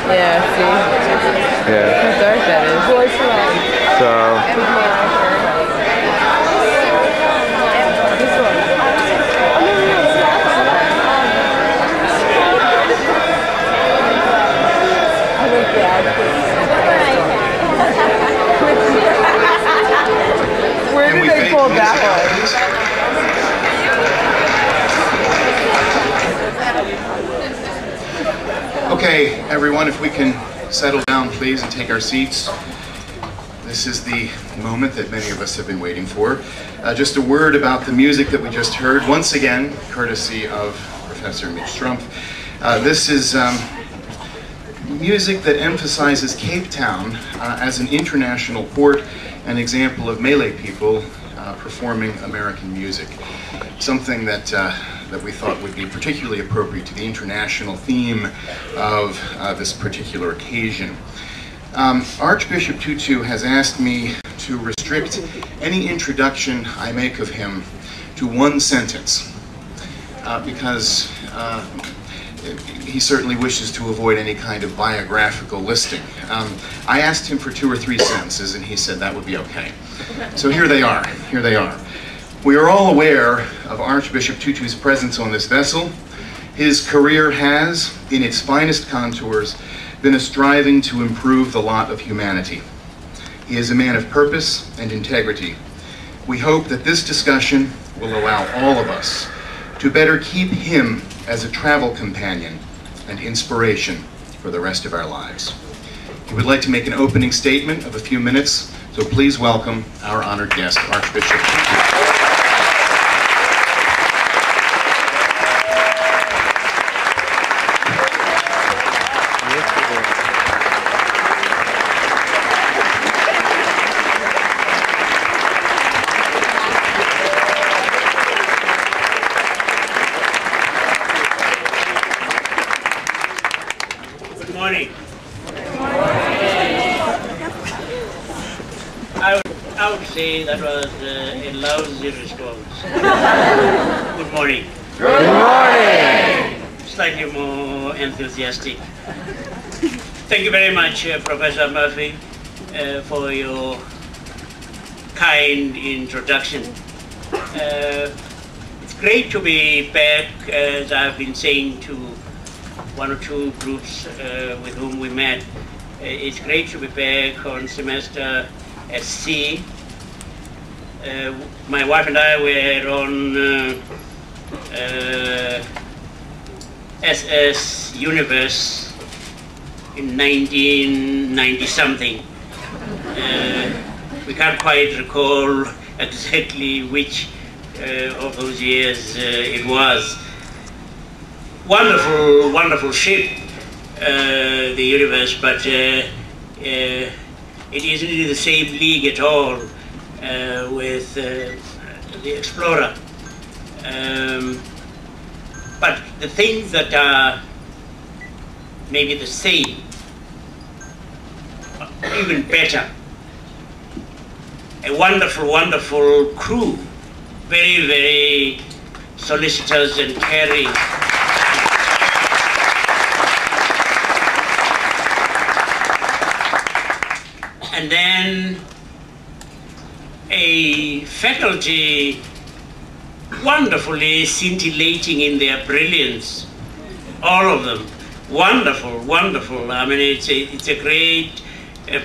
Yeah, see? Yeah. How dark that is. So, Where did they pull that one? Okay, everyone, if we can settle down, please, and take our seats. This is the moment that many of us have been waiting for. Just a word about the music that we just heard, once again, courtesy of Professor Mitch Strumpf. This is music that emphasizes Cape Town as an international port, an example of Malay people performing American music. Something that we thought would be particularly appropriate to the international theme of this particular occasion. Archbishop Tutu has asked me to restrict any introduction I make of him to one sentence because he certainly wishes to avoid any kind of biographical listing. I asked him for 2 or 3 sentences and he said that would be okay. So here they are, here they are. We are all aware of Archbishop Tutu's presence on this vessel. His career has, in its finest contours, been a striving to improve the lot of humanity. He is a man of purpose and integrity. We hope that this discussion will allow all of us to better keep him as a travel companion and inspiration for the rest of our lives. We would like to make an opening statement of a few minutes, so please welcome our honored guest, Archbishop Tutu. That was a lousy response. Good morning. Good morning. Slightly more enthusiastic. Thank you very much, Professor Murphy, for your kind introduction. It's great to be back, as I've been saying to 1 or 2 groups with whom we met. It's great to be back on semester at sea. My wife and I were on SS Universe in 1990-something. We can't quite recall exactly which of those years it was. Wonderful, wonderful ship, the Universe, but it isn't in the same league at all with the Explorer. But the things that are maybe the same, even better. A wonderful, wonderful crew, very, very solicitous and caring. And then a faculty wonderfully scintillating in their brilliance, all of them, wonderful, wonderful. I mean, it's a great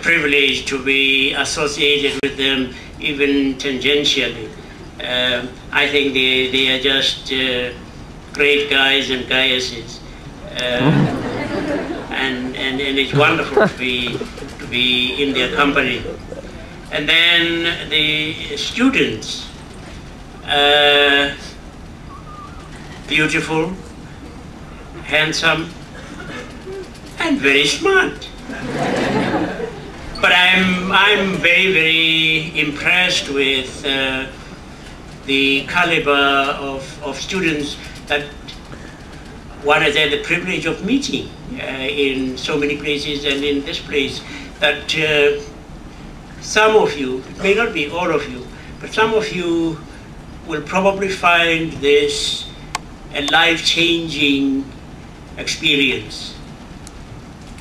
privilege to be associated with them, even tangentially. I think they are just great guys and goddesses, and it's wonderful to be in their company. And then the students, beautiful, handsome, and very smart. But I'm very, very impressed with the caliber of students that one has had the privilege of meeting in so many places, and in this place, that some of you, it may not be all of you, but some of you will probably find this a life-changing experience.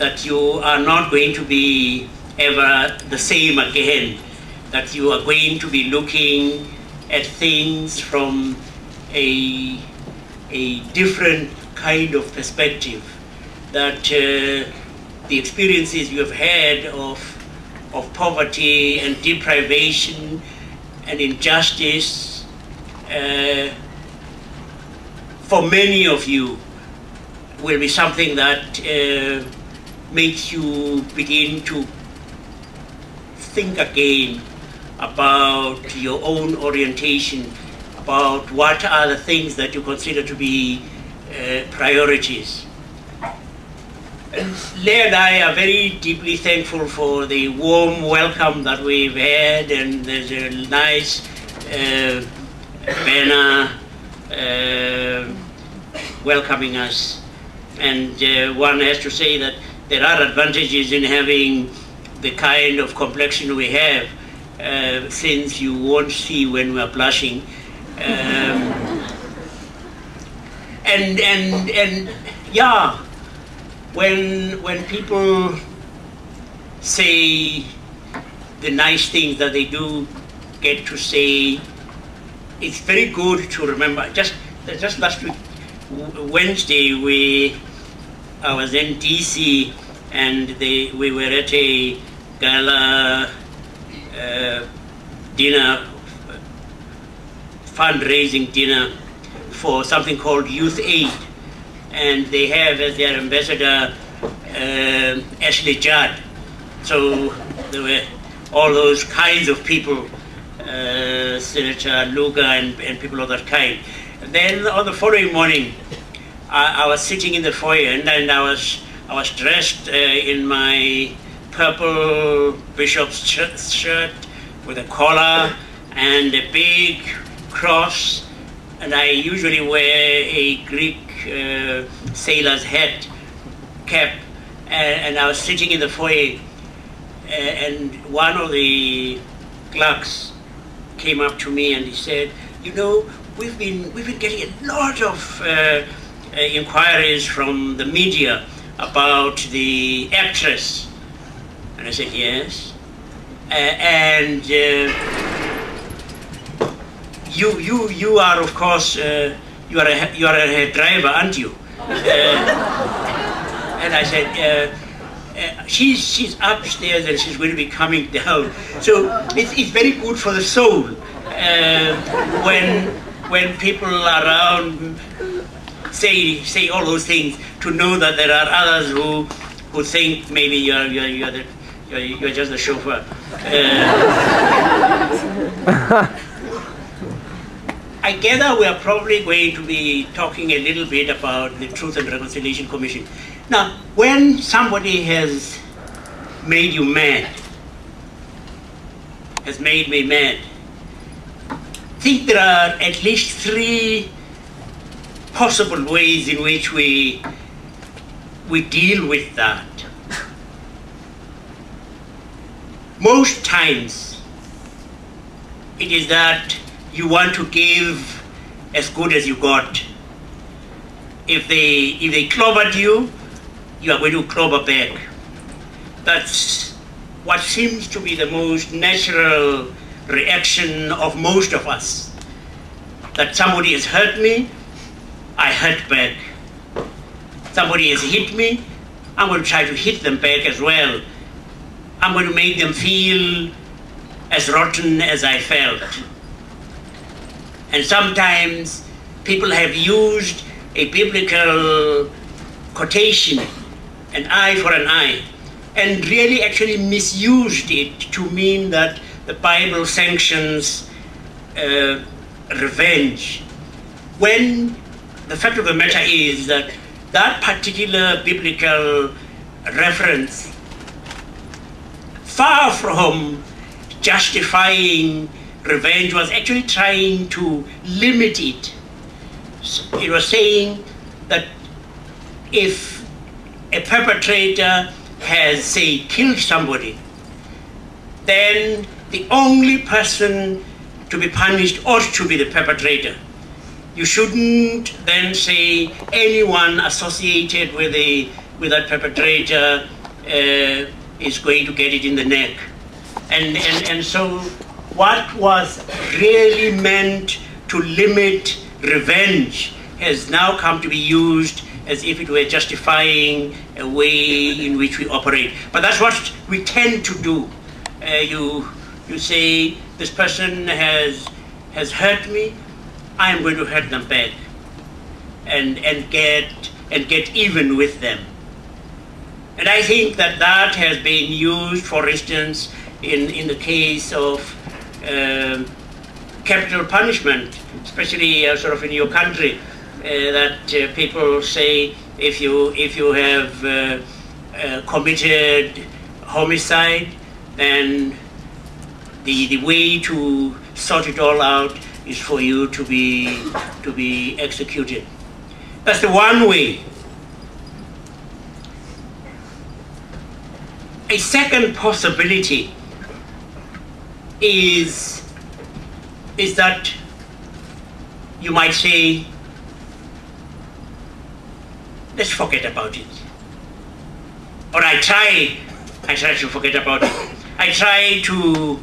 that you are not going to be ever the same again, that you are going to be looking at things from a different kind of perspective, that the experiences you have had of poverty and deprivation and injustice, for many of you, will be something that makes you begin to think again about your own orientation, about what are the things that you consider to be priorities. And Leah and I are very deeply thankful for the warm welcome that we've had, and there's a nice banner welcoming us. And one has to say that there are advantages in having the kind of complexion we have, since you won't see when we're blushing. And yeah, when people say the nice things that they do get to say, it's very good to remember. Just last week, Wednesday, I was in DC, and we were at a gala dinner, fundraising dinner for something called Youth Aid, and they have as their ambassador Ashley Judd. So there were all those kinds of people, Senator Lugar and people of that kind. And then on the following morning, I was sitting in the foyer, and I was dressed in my purple bishop's shirt with a collar and a big cross, and I usually wear a Greek sailor's hat, cap, and I was sitting in the foyer, and one of the clerks came up to me and he said, "You know, we've been getting a lot of inquiries from the media about the actress." And I said, "Yes." And you are, of course, you are a head driver, aren't you? And I said, she's upstairs and she's going to be coming down. So it's very good for the soul when people around say all those things, to know that there are others who think maybe you're just a chauffeur. I gather we are probably going to be talking a little bit about the Truth and Reconciliation Commission. Now, when somebody has made you mad, has made me mad, I think there are at least 3 possible ways in which we deal with that. Most times, it is that you want to give as good as you got. If they clobbered you, you are going to clobber back. That's what seems to be the most natural reaction of most of us. That somebody has hurt me, I hurt back. Somebody has hit me, I'm going to try to hit them back as well. I'm going to make them feel as rotten as I felt. And sometimes people have used a biblical quotation, an eye for an eye, and really actually misused it to mean that the Bible sanctions revenge. When the fact of the matter is that that particular biblical reference, far from justifying revenge, was actually trying to limit it. It was saying that if a perpetrator has, say, killed somebody, then the only person to be punished ought to be the perpetrator. You shouldn't then say anyone associated with the with that perpetrator is going to get it in the neck. And so what was really meant to limit revenge has now come to be used as if it were justifying a way in which we operate. But that's what we tend to do. You say, this person has hurt me, I am going to hurt them back and get even with them. And I think that has been used, for instance, in the case of capital punishment, especially sort of in your country, that people say if you have committed homicide, then the way to sort it all out is for you to be executed. That's the one way. A second possibility is that you might say, let's forget about it. Or I try to forget about it. I try to,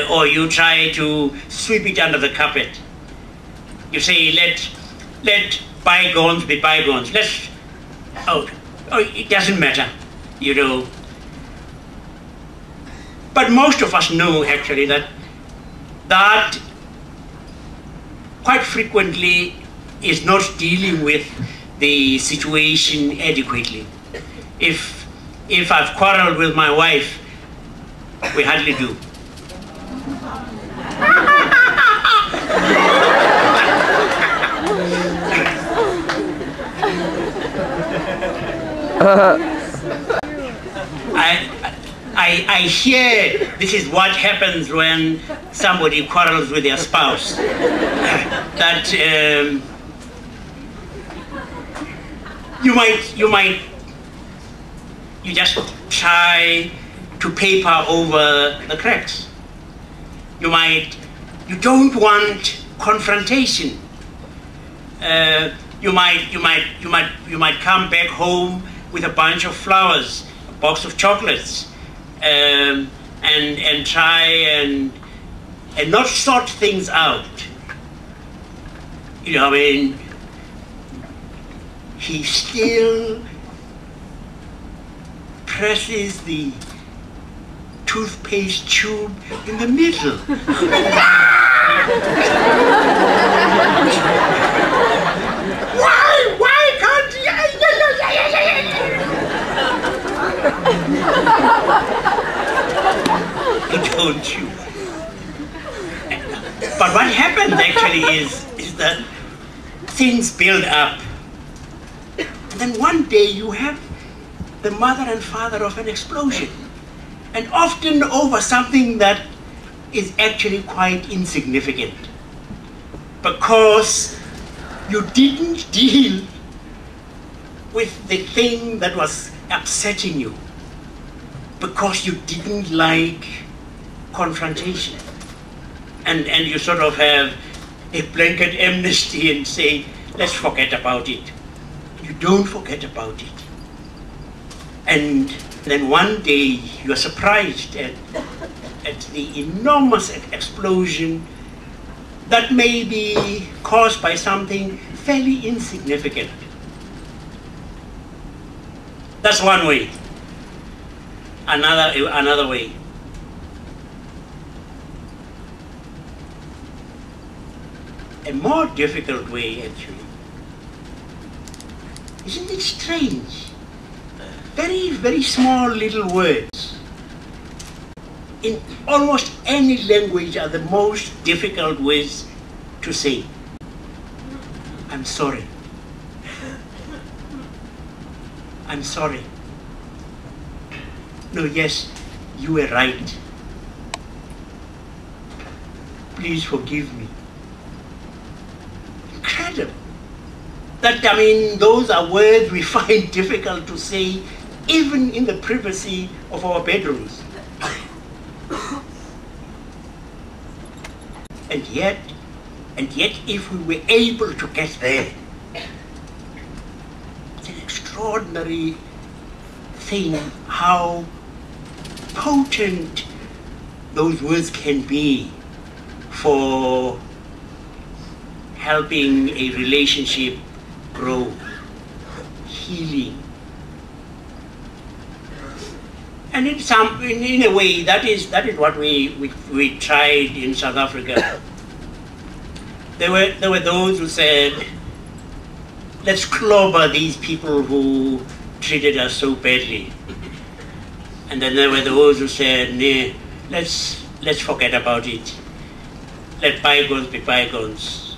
or you try to sweep it under the carpet. You say, let bygones be bygones. It doesn't matter, you know. But most of us know actually that quite frequently is not dealing with the situation adequately. If I've quarreled with my wife, we hardly do. I hear this is what happens when somebody quarrels with their spouse. That you just try to paper over the cracks. You don't want confrontation. You might come back home with a bunch of flowers, a box of chocolates, and try and not sort things out. You know, I mean, he still presses the toothpaste tube in the middle. Why can't you? Don't you? But what happens actually is that things build up. And then one day you have the mother and father of an explosion. And often over something that is actually quite insignificant. Because you didn't deal with the thing that was upsetting you. Because you didn't like confrontation. And you sort of have a blanket amnesty and say, let's forget about it. You don't forget about it. And then one day you are surprised at the enormous explosion that may be caused by something fairly insignificant. That's one way. Another way. A more difficult way, actually. Isn't it strange? Very, very small little words in almost any language are the most difficult words to say. I'm sorry. I'm sorry. No, yes, you were right. Please forgive me. Incredible. That, I mean, those are words we find difficult to say even in the privacy of our bedrooms. And yet if we were able to get there, it's an extraordinary think how potent those words can be for helping a relationship grow, healing. And in a way, that is what we tried in South Africa. There were those who said, let's clobber these people who treated us so badly. And then there were those who said, nah, let's forget about it. Let bygones be bygones.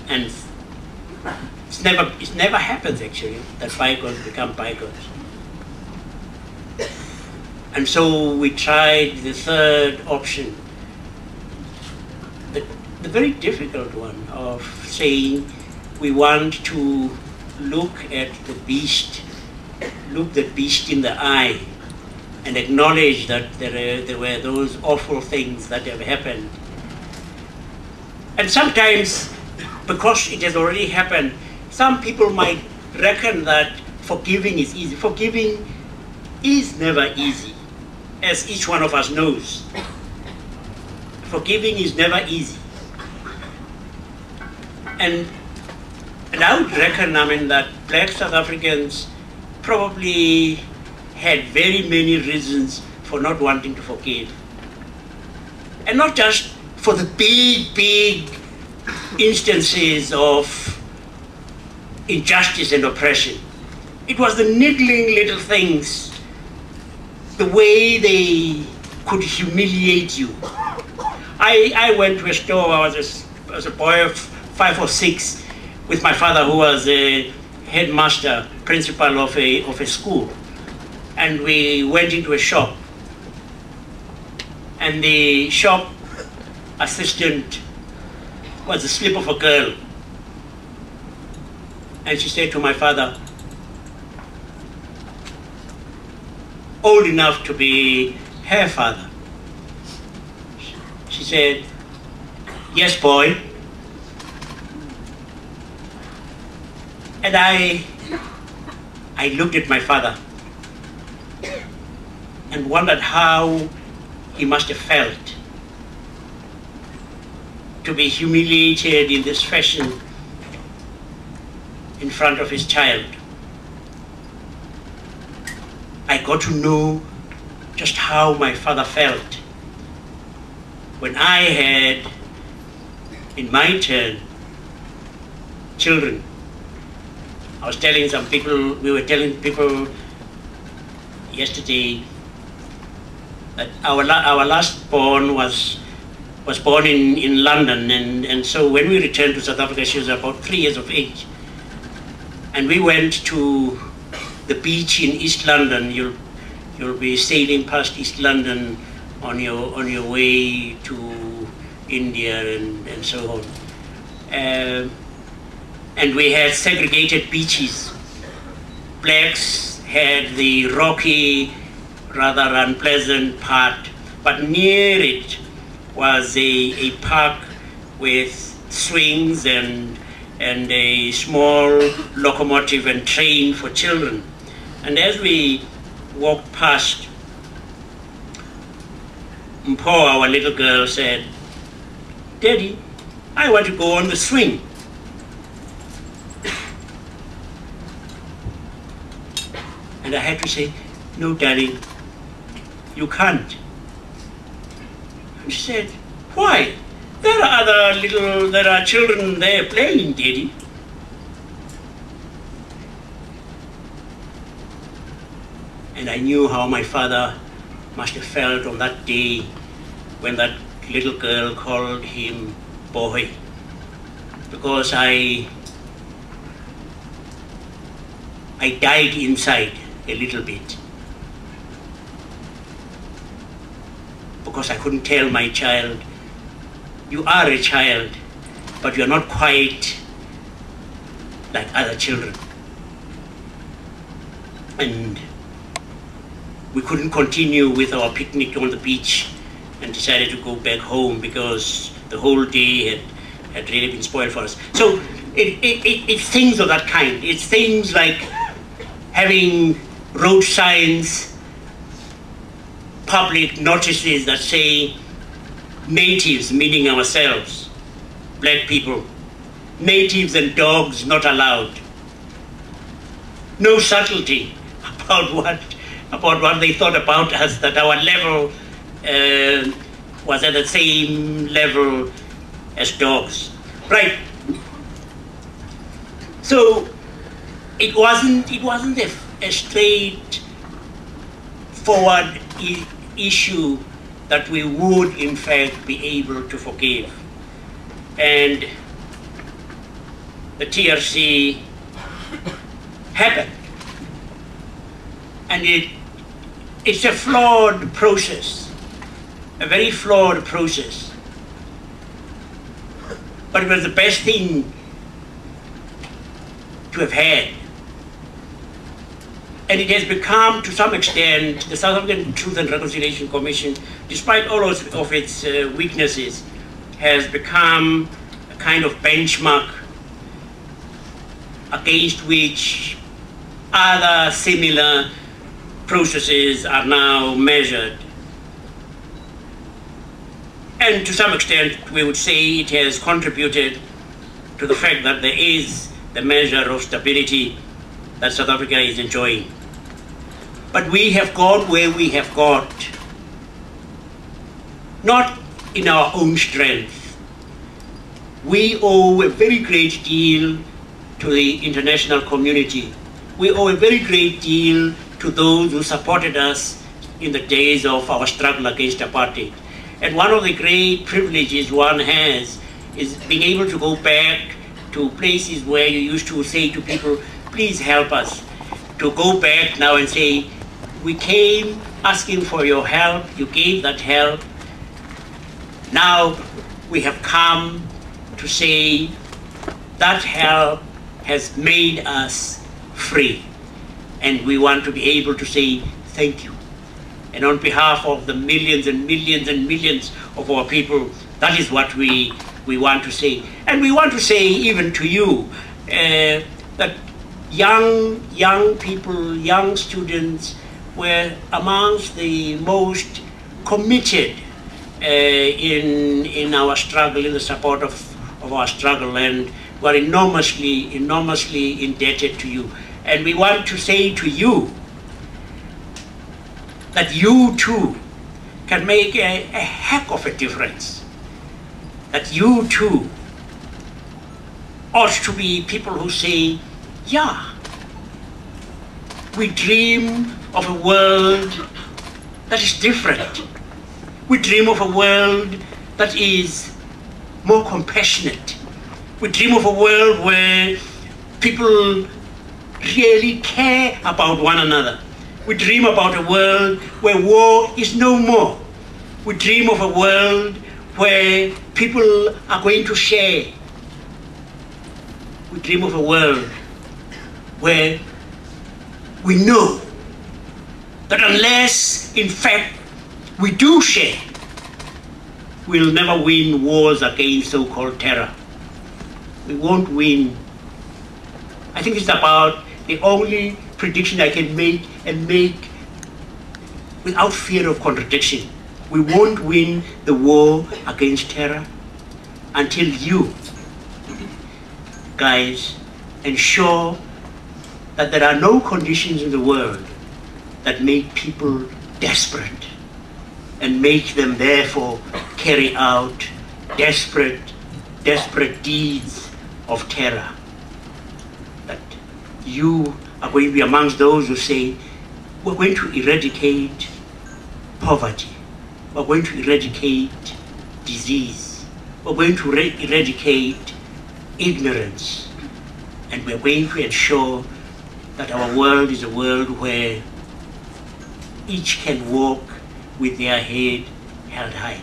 And it never happens actually that bygones become bygones. And so we tried the third option, the very difficult one of saying we want to look at the beast, look the beast in the eye, and acknowledge that there were those awful things that have happened. And sometimes, because it has already happened, some people might reckon that forgiving is easy. Forgiving is never easy, as each one of us knows. Forgiving is never easy. And I would reckon, that black South Africans probably had very many reasons for not wanting to forgive. And not just for the big instances of injustice and oppression. It was the niggling little things, the way they could humiliate you. I went to a store, I was a boy of 5 or 6, with my father, who was a headmaster, principal of a school. And we went into a shop. And the shop assistant was a slip of a girl. And she said to my father, old enough to be her father. She said, yes, boy. And I looked at my father and wondered how he must have felt to be humiliated in this fashion in front of his child. I got to know just how my father felt when I had, in my turn, children. I was telling some people, we were telling people yesterday that our last born was born in London, and so when we returned to South Africa, she was about 3 years of age. And we went to the beach in East London. You'll be sailing past East London on your way to India and so on. And we had segregated beaches. Blacks had the rocky, rather unpleasant part, but near it was a park with swings and a small locomotive and train for children. And as we walked past, Mpo, our little girl, said, Daddy, I want to go on the swing. And I had to say, no, darling, you can't. And she said, why? There are children there playing, Daddy. And I knew how my father must have felt on that day when that little girl called him boy, because I died inside a little bit, because I couldn't tell my child, you are a child, but you're not quite like other children. And we couldn't continue with our picnic on the beach and decided to go back home because the whole day had really been spoiled for us. So it's things of that kind. It's things like having road signs, public notices that say natives, meaning ourselves, black people, natives and dogs not allowed. No subtlety about what they thought about us, that our level was at the same level as dogs. Right. So it wasn't a straightforward issue that we would in fact be able to forgive. And the TRC happened. And it's a flawed process, a very flawed process. But it was the best thing to have had. And it has become, to some extent, the South African Truth and Reconciliation Commission, despite all of its weaknesses, has become a kind of benchmark against which other similar processes are now measured. And to some extent, we would say it has contributed to the fact that there is the measure of stability that South Africa is enjoying. But we have got where we have got, not in our own strength. We owe a very great deal to the international community. We owe a very great deal to those who supported us in the days of our struggle against apartheid. And one of the great privileges one has is being able to go back to places where you used to say to people, please help us. To go back now and say, we came asking for your help, you gave that help. Now we have come to say that help has made us free. And we want to be able to say thank you. And on behalf of the millions and millions and millions of our people, that is what we want to say. And we want to say even to you that young people, young students were amongst the most committed in our struggle, in the support of our struggle, and we're enormously indebted to you. And we want to say to you that you too can make a heck of a difference. That you too ought to be people who say, yeah, we dream of a world that is different. We dream of a world that is more compassionate. We dream of a world where people really care about one another. We dream about a world where war is no more. We dream of a world where people are going to share. We dream of a world where we know that unless, in fact, we do share, we'll never win wars against so-called terror. We won't win. I think it's about the only prediction I can make, and make without fear of contradiction. We won't win the war against terror until you guys ensure that there are no conditions in the world that make people desperate and make them therefore carry out desperate deeds of terror. That you are going to be amongst those who say, we're going to eradicate poverty, we're going to eradicate disease, we're going to eradicate ignorance, and we're going to ensure that our world is a world where each can walk with their head held high.